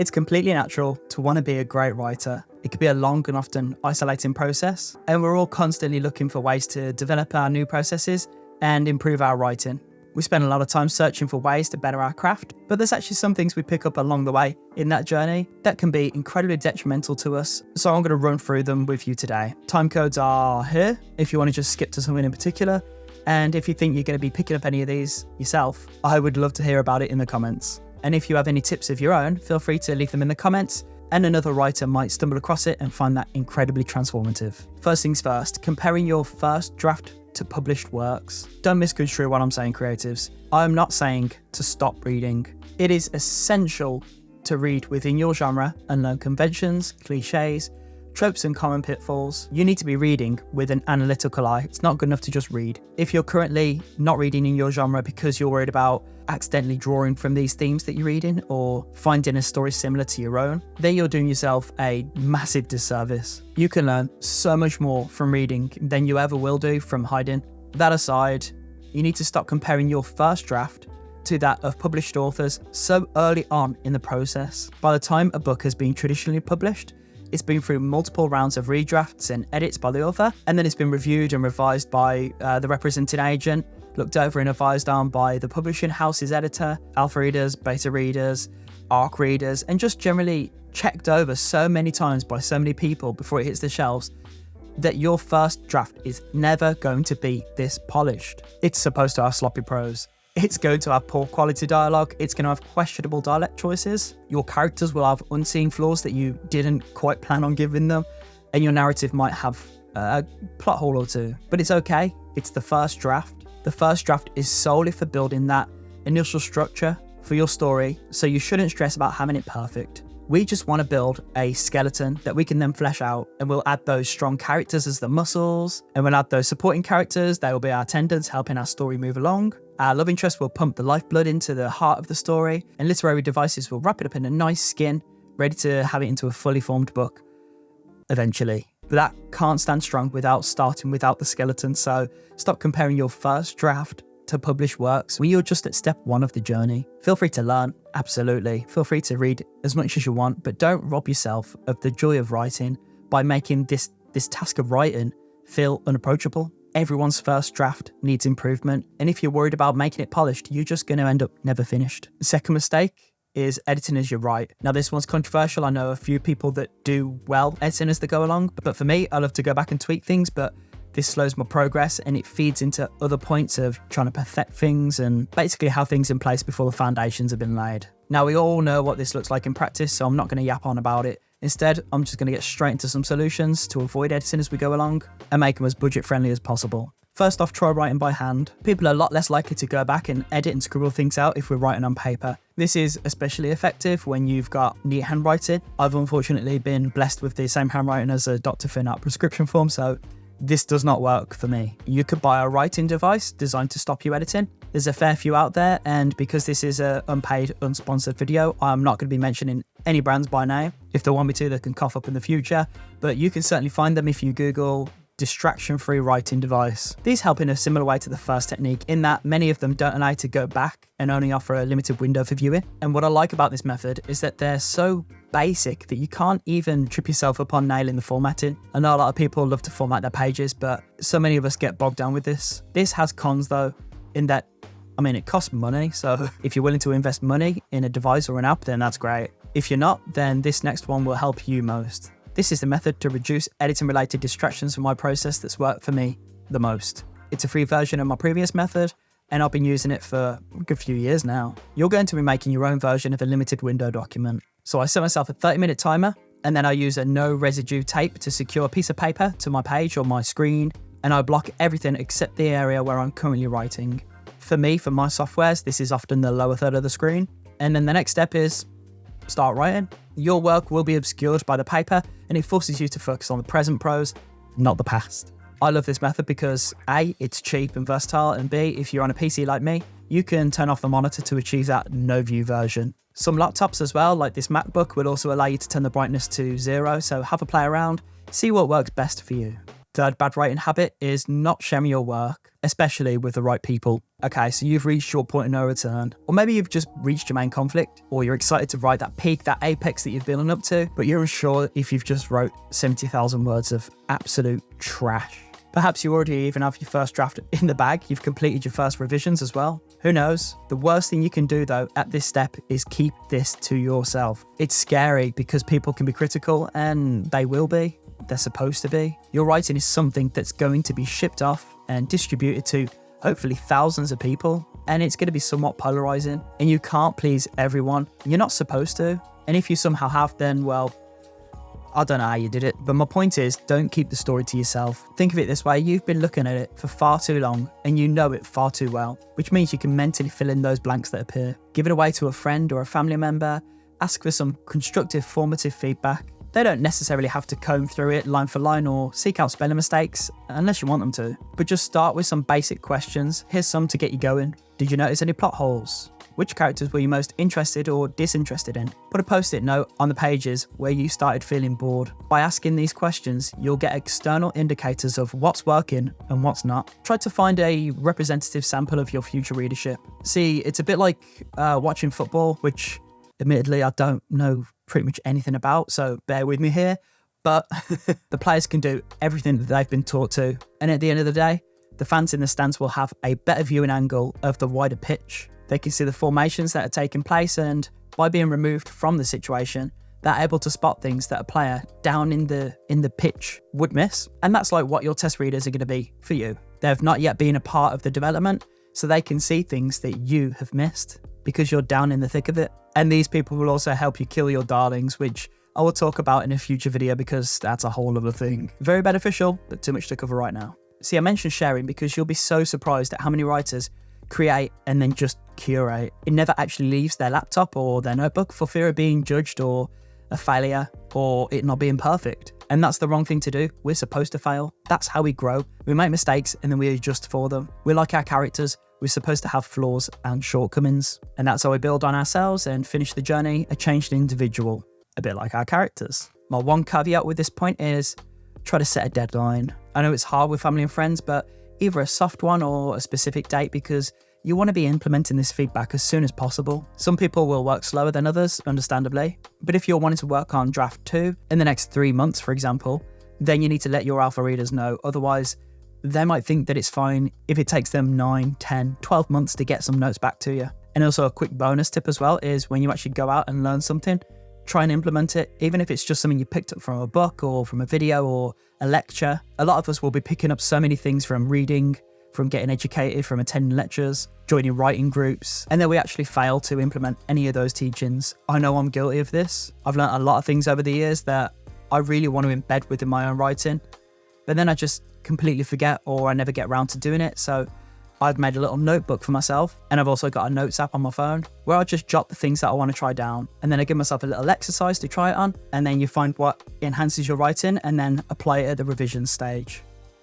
It's completely natural to want to be a great writer. It can be a long and often isolating process, and we're all constantly looking for ways to develop our new processes and improve our writing. We spend a lot of time searching for ways to better our craft, but there's actually some things we pick up along the way in that journey that can be incredibly detrimental to us. So I'm going to run through them with you today. Time codes are here if you want to just skip to something in particular. And if you think you're going to be picking up any of these yourself, I would love to hear about it in the comments. And if you have any tips of your own, feel free to leave them in the comments, and another writer might stumble across it and find that incredibly transformative. First things first, comparing your first draft to published works. Don't misconstrue what I'm saying, creatives. I'm not saying to stop reading. It is essential to read within your genre and learn conventions, cliches, tropes and common pitfalls. You need to be reading with an analytical eye. It's not good enough to just read. If you're currently not reading in your genre because you're worried about accidentally drawing from these themes that you're reading or finding a story similar to your own, then you're doing yourself a massive disservice. You can learn so much more from reading than you ever will do from hiding. That aside, you need to stop comparing your first draft to that of published authors so early on in the process. By the time a book has been traditionally published, it's been through multiple rounds of redrafts and edits by the author, and then it's been reviewed and revised by the representing agent, looked over and advised on by the publishing house's editor, alpha readers, beta readers, ARC readers, and just generally checked over so many times by so many people before it hits the shelves that your first draft is never going to be this polished. It's supposed to have sloppy prose. It's going to have poor quality dialogue. It's going to have questionable dialect choices. Your characters will have unseen flaws that you didn't quite plan on giving them. And your narrative might have a plot hole or two. But it's okay. It's the first draft. The first draft is solely for building that initial structure for your story. So you shouldn't stress about having it perfect. We just want to build a skeleton that we can then flesh out, and we'll add those strong characters as the muscles, and we'll add those supporting characters. They will be our tendons helping our story move along. Our love interest will pump the lifeblood into the heart of the story, and literary devices will wrap it up in a nice skin, ready to have it into a fully formed book eventually. But that can't stand strong without starting without the skeleton, so stop comparing your first draft to published works when you're just at step one of the journey. Feel free to learn, absolutely. Feel free to read as much as you want, but don't rob yourself of the joy of writing by making this task of writing feel unapproachable. Everyone's first draft needs improvement, and if you're worried about making it polished, you're just going to end up never finished. The second mistake is editing as you write. Now, this one's controversial. I know a few people that do well editing as they go along, but for me, I love to go back and tweak things, but this slows my progress and it feeds into other points of trying to perfect things and basically have things in place before the foundations have been laid. Now, we all know what this looks like in practice, so I'm not going to yap on about it. Instead, I'm just going to get straight into some solutions to avoid editing as we go along and make them as budget friendly as possible. First off, try writing by hand. People are a lot less likely to go back and edit and scribble things out if we're writing on paper. This is especially effective when you've got neat handwriting. I've unfortunately been blessed with the same handwriting as a Dr. Finn art prescription form, so this does not work for me. You could buy a writing device designed to stop you editing. There's a fair few out there, and because this is an unpaid, unsponsored video, I'm not going to be mentioning any brands by name. If they want me to, they can cough up in the future, but you can certainly find them if you Google distraction-free writing device. These help in a similar way to the first technique in that many of them don't allow you to go back and only offer a limited window for viewing. And what I like about this method is that they're so basic that you can't even trip yourself up on nailing the formatting. I know a lot of people love to format their pages, but so many of us get bogged down with this. This has cons though, in that, I mean, it costs money. So if you're willing to invest money in a device or an app, then that's great. If you're not, then this next one will help you most. This is the method to reduce editing related distractions from my process that's worked for me the most. It's a free version of my previous method, and I've been using it for a good few years now. You're going to be making your own version of a limited window document. So I set myself a 30-minute timer, and then I use a no residue tape to secure a piece of paper to my page or my screen, and I block everything except the area where I'm currently writing. For me, for my softwares, this is often the lower third of the screen. And then the next step is start writing. Your work will be obscured by the paper, and it forces you to focus on the present prose, not the past. I love this method because A, it's cheap and versatile, and B, if you're on a PC like me, you can turn off the monitor to achieve that no view version. Some laptops as well, like this MacBook, will also allow you to turn the brightness to 0, so have a play around, see what works best for you. Third bad writing habit is not sharing your work, especially with the right people. Okay, so you've reached your point of no return, or maybe you've just reached your main conflict, or you're excited to write that peak, that apex that you've been up to, but you're unsure if you've just wrote 70,000 words of absolute trash. Perhaps you already even have your first draft in the bag, you've completed your first revisions as well. Who knows? The worst thing you can do though at this step is keep this to yourself. It's scary because people can be critical, and they will be. They're supposed to be. Your writing is something that's going to be shipped off and distributed to hopefully thousands of people, and it's going to be somewhat polarizing, and you can't please everyone. You're not supposed to. And if you somehow have, then well, I don't know how you did it, but my point is, don't keep the story to yourself. Think of it this way, you've been looking at it for far too long and you know it far too well, which means you can mentally fill in those blanks that appear. Give it away to a friend or a family member, ask for some constructive, formative feedback. They don't necessarily have to comb through it line for line or seek out spelling mistakes unless you want them to, but just start with some basic questions. Here's some to get you going. Did you notice any plot holes? Which characters were you most interested or disinterested in? Put a post-it note on the pages where you started feeling bored. By asking these questions, you'll get external indicators of what's working and what's not. Try to find a representative sample of your future readership. See, it's a bit like watching football, which admittedly I don't know pretty much anything about, so bear with me here. But the players can do everything that they've been taught to. And at the end of the day, the fans in the stands will have a better viewing angle of the wider pitch. They can see the formations that are taking place, and by being removed from the situation, they're able to spot things that a player down in the pitch would miss. And that's like what your test readers are going to be for you. They've not yet been a part of the development, so they can see things that you have missed because you're down in the thick of it. And these people will also help you kill your darlings, which I will talk about in a future video because that's a whole other thing. Very beneficial, but too much to cover right now. See, I mentioned sharing because you'll be so surprised at how many writers create and then just curate. It never actually leaves their laptop or their notebook for fear of being judged or a failure or it not being perfect. And that's the wrong thing to do. We're supposed to fail. That's how we grow. We make mistakes and then we adjust for them. We're like our characters. We're supposed to have flaws and shortcomings. And that's how we build on ourselves and finish the journey a changed individual, a bit like our characters. My one caveat with this point is try to set a deadline. I know it's hard with family and friends, but either a soft one or a specific date because you want to be implementing this feedback as soon as possible. Some people will work slower than others, understandably. But if you're wanting to work on draft 2 in the next 3 months, for example, then you need to let your alpha readers know. Otherwise, they might think that it's fine if it takes them 9, 10, 12 months to get some notes back to you. And also a quick bonus tip as well is when you actually go out and learn something, try and implement it, even if it's just something you picked up from a book or from a video or a lecture. A lot of us will be picking up so many things from reading, from getting educated, from attending lectures, joining writing groups, and then we actually fail to implement any of those teachings. I know I'm guilty of this. I've learned a lot of things over the years that I really want to embed within my own writing, but then I just completely forget or I never get around to doing it. So I've made a little notebook for myself, and I've also got a notes app on my phone where I just jot the things that I want to try down, and then I give myself a little exercise to try it on, and then you find what enhances your writing and then apply it at the revision stage.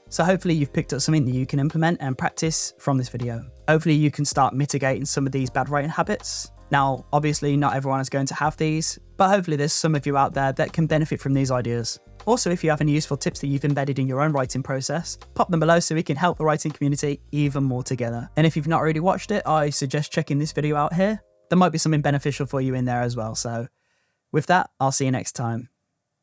So hopefully you've picked up something that you can implement and practice from this video. Hopefully you can start mitigating some of these bad writing habits. Now, obviously not everyone is going to have these, but hopefully there's some of you out there that can benefit from these ideas. Also, if you have any useful tips that you've embedded in your own writing process, pop them below so we can help the writing community even more together. And if you've not already watched it, I suggest checking this video out here. There might be something beneficial for you in there as well. So with that, I'll see you next time.